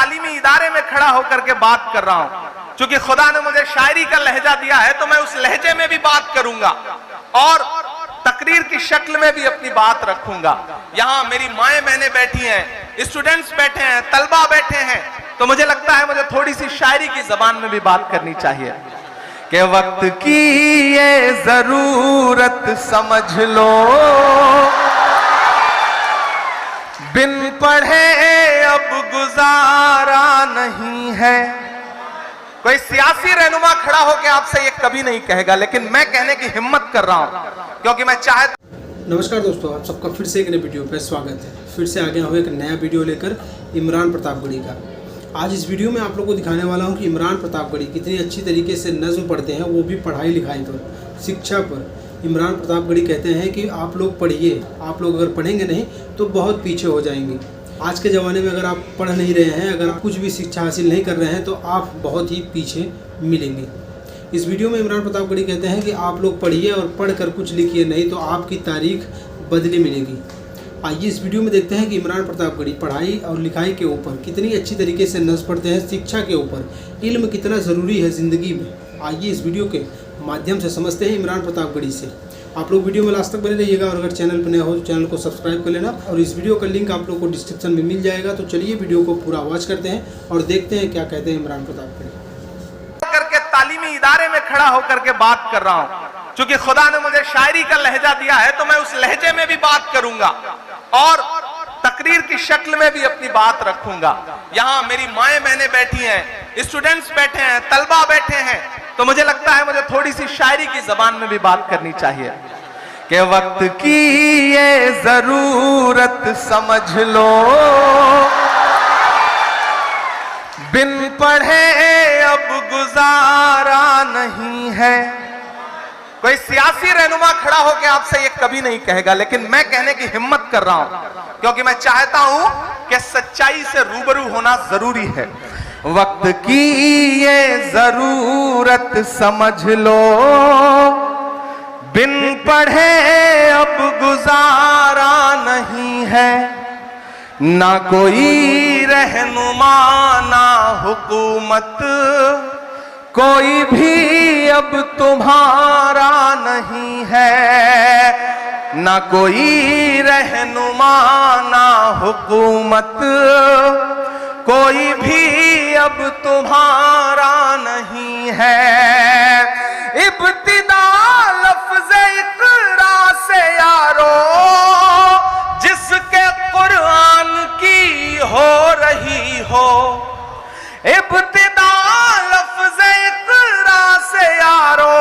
तालीमी इदारे में खड़ा होकर के बात कर रहा हूं। क्योंकि खुदा ने मुझे शायरी का लहजा दिया है तो मैं उस लहजे में भी बात करूंगा और तकरीर की शक्ल में भी अपनी बात रखूंगा। यहां मेरी माएं बहनें बैठी हैं, स्टूडेंट्स बैठे हैं, तलबा बैठे हैं, तो मुझे लगता है मुझे थोड़ी सी शायरी की जबान में भी बात करनी चाहिए कि वक्त की ये जरूरत समझ लो, बिन पढ़े अब गुजारा नहीं है। कोई सियासी रहनुमा खड़ा होकर आपसे ये कभी नहीं कहेगा, लेकिन मैं कहने की हिम्मत कर रहा हूं क्योंकि मैं चाहता। नमस्कार दोस्तों, आप सबका फिर से एक नए वीडियो पर स्वागत है। फिर से आ गया हूँ एक नया वीडियो लेकर इमरान प्रतापगढ़ी का। आज इस वीडियो में आप लोगों को दिखाने वाला हूँ कि इमरान प्रतापगढ़ी कितनी अच्छी तरीके से नज़्म पढ़ते हैं, वो भी पढ़ाई लिखाई पर, शिक्षा पर। इमरान प्रतापगढ़ी कहते हैं कि आप लोग पढ़िए, आप लोग अगर पढ़ेंगे नहीं तो बहुत पीछे हो जाएंगे। आज के ज़माने में अगर आप पढ़ नहीं रहे हैं, अगर आप कुछ भी शिक्षा हासिल नहीं कर रहे हैं तो आप बहुत ही पीछे मिलेंगे। इस वीडियो में इमरान प्रतापगढ़ी कहते हैं कि आप लोग पढ़िए और पढ़कर कुछ लिखिए, नहीं तो आपकी तारीख बदली मिलेगी। आइए इस वीडियो में देखते हैं कि इमरान प्रतापगढ़ी पढ़ाई और लिखाई के ऊपर कितनी अच्छी तरीके से नज़्म पढ़ते हैं, शिक्षा के ऊपर, इल्म कितना ज़रूरी है ज़िंदगी में। आइए इस वीडियो के माध्यम से समझते हैं इमरान प्रतापगढ़ी से। आप लोग वीडियो में लास्ट तक बने रहिएगा और अगर चैनल पर नया हो तो चैनल को सब्सक्राइब कर लेना और इस वीडियो का लिंक आप लोग को डिस्क्रिप्शन में मिल जाएगा। तो चलिए वीडियो को पूरा वॉच करते हैं और देखते हैं क्या कहते हैं इमरान प्रतापगढ़ी। करके तालीमी इदारे में खड़ा होकर के बात कर रहा हूं, क्योंकि खुदा ने मुझे शायरी का लहजा दिया है तो मैं उस लहजे में भी बात करूंगा और तकरीर की शक्ल में भी अपनी बात रखूंगा। यहां मेरी माएं बहनें बैठी हैं, स्टूडेंट्स बैठे हैं, तलबा बैठे हैं, तो मुझे लगता है मुझे थोड़ी सी शायरी की जबान में भी बात करनी चाहिए कि वक्त की ये जरूरत समझ लो, बिन पढ़े अब गुजारा नहीं है। कोई सियासी रहनुमा खड़ा होकर आपसे ये कभी नहीं कहेगा, लेकिन मैं कहने की हिम्मत कर रहा हूं क्योंकि मैं चाहता हूं कि सच्चाई से रूबरू होना जरूरी है। वक्त की ये जरूरत समझ लो, बिन पढ़े अब गुजारा नहीं है। ना कोई रहनुमा ना हुकूमत, कोई भी अब तुम्हारा नहीं है। ना कोई रहनुमा ना हुकूमत, कोई भी अब तुम्हारा नहीं है। इब्तिदा लफ्ज़ इक़रा से यारो, जिसके कुरान की हो रही हो। इब्तिदा लफ्ज़ इक़रा से यारो,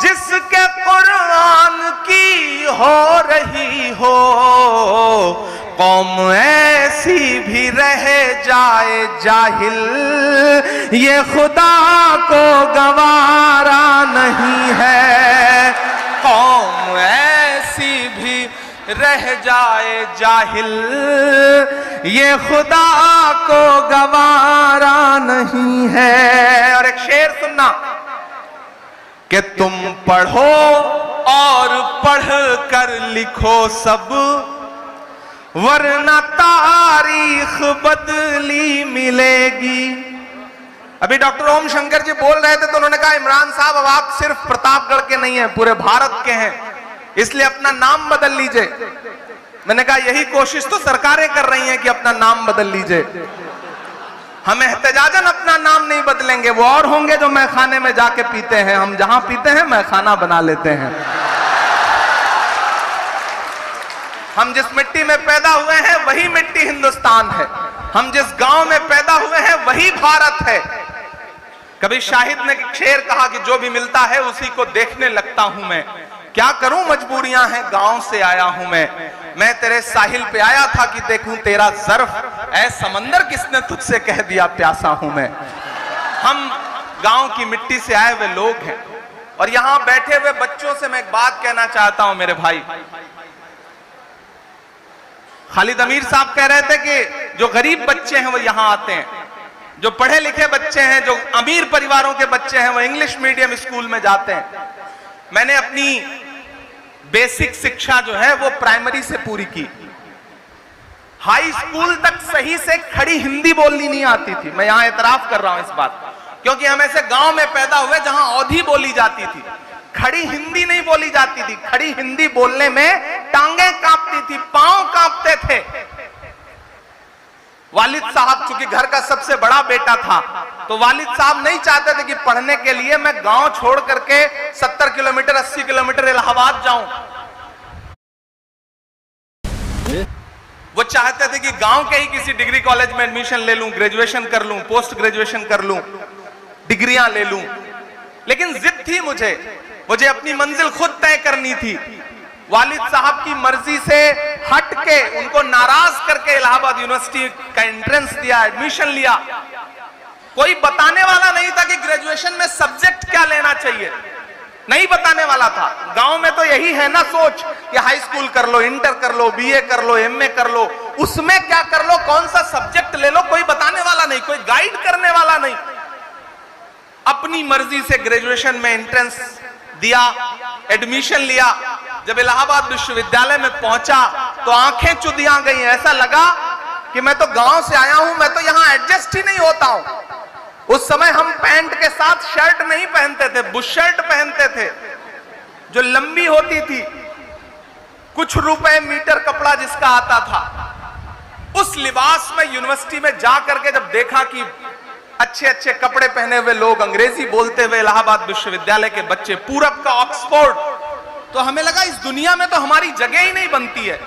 जिसके कुरान की हो रही हो। कौम ऐसी भी रह जाए जाहिल, ये खुदा को गवारा नहीं है। कौम ऐसी भी रह जाए जाहिल, ये खुदा को गवारा नहीं है। और एक शेर सुनना कि तुम पढ़ो और पढ़ कर लिखो सब, वरना तारीख बदली मिलेगी। अभी डॉक्टर ओम शंकर जी बोल रहे थे तो उन्होंने कहा इमरान साहब अब आप सिर्फ प्रतापगढ़ के नहीं हैं, पूरे भारत के हैं, इसलिए अपना नाम बदल लीजिए। मैंने कहा यही कोशिश तो सरकारें कर रही हैं कि अपना नाम बदल लीजिए। हम एहतजाजन अपना नाम नहीं बदलेंगे, वो और होंगे जो मैखाने में जाके पीते हैं, हम जहां पीते हैं मैखाना बना लेते हैं। हम जिस मिट्टी में पैदा हुए हैं वही मिट्टी हिंदुस्तान है, हम जिस गांव में पैदा हुए हैं वही भारत है। कभी शाहिद ने शेर कहा कि जो भी मिलता है उसी को देखने लगता हूं मैं, क्या करूं मजबूरियां हैं गांव से आया हूं मैं तेरे साहिल पे आया था कि देखूं तेरा ज़र्फ, ऐ समंदर किसने तुझसे कह दिया प्यासा हूं मैं। हम गांव की मिट्टी से आए हुए लोग हैं और यहां बैठे हुए बच्चों से मैं एक बात कहना चाहता हूं मेरे भाई। खालिद अमीर साहब कह रहे थे कि जो गरीब बच्चे हैं वो यहां आते हैं, जो पढ़े लिखे बच्चे हैं, जो अमीर परिवारों के बच्चे हैं वो इंग्लिश मीडियम स्कूल में जाते हैं। मैंने अपनी बेसिक शिक्षा जो है वो प्राइमरी से पूरी की। हाई स्कूल तक सही से खड़ी हिंदी बोलनी नहीं आती थी। मैं यहां एतराफ कर रहा हूं इस बात का, क्योंकि हम ऐसे गांव में पैदा हुए जहां औधी बोली जाती थी, खड़ी हिंदी नहीं बोली जाती थी। खड़ी हिंदी बोलने में टांगे कांपती थी, पांव कांपते थे। वालिद साहब चूंकि घर का सबसे बड़ा बेटा था, तो वालिद साहब नहीं चाहते थे कि पढ़ने के लिए मैं गांव छोड़ करके 70 किलोमीटर 80 किलोमीटर इलाहाबाद जाऊं। वो चाहते थे कि गांव के ही किसी डिग्री कॉलेज में एडमिशन ले लूं, ग्रेजुएशन कर लूं, पोस्ट ग्रेजुएशन कर लूं, डिग्रियां ले लूं। लेकिन जिद थी मुझे अपनी मंजिल खुद तय करनी थी। वालिद साहब की मर्जी से हट के, उनको नाराज करके इलाहाबाद यूनिवर्सिटी का एंट्रेंस दिया, एडमिशन लिया। कोई बताने वाला नहीं था कि ग्रेजुएशन में सब्जेक्ट क्या लेना चाहिए, नहीं बताने वाला था। गांव में तो यही है ना सोच कि हाई स्कूल कर लो, इंटर कर लो, बीए कर लो, एमए कर लो, उसमें क्या कर लो, कौन सा सब्जेक्ट ले लो, कोई बताने वाला नहीं, कोई गाइड करने वाला नहीं। अपनी मर्जी से ग्रेजुएशन में एंट्रेंस दिया, एडमिशन लिया। जब इलाहाबाद विश्वविद्यालय में पहुंचा तो आंखें चुदिया गई। ऐसा लगा कि मैं तो गांव से आया हूं, मैं तो यहां एडजस्ट ही नहीं होता हूं। उस समय हम पैंट के साथ शर्ट नहीं पहनते थे, बुशर्ट पहनते थे जो लंबी होती थी, कुछ रुपए मीटर कपड़ा जिसका आता था। उस लिबास में यूनिवर्सिटी में जा करके जब देखा कि अच्छे अच्छे कपड़े पहने हुए लोग, अंग्रेजी बोलते हुए इलाहाबाद विश्वविद्यालय के बच्चे, पूरब का ऑक्सफोर्ड, तो हमें लगा इस दुनिया में तो हमारी जगह ही नहीं बनती है।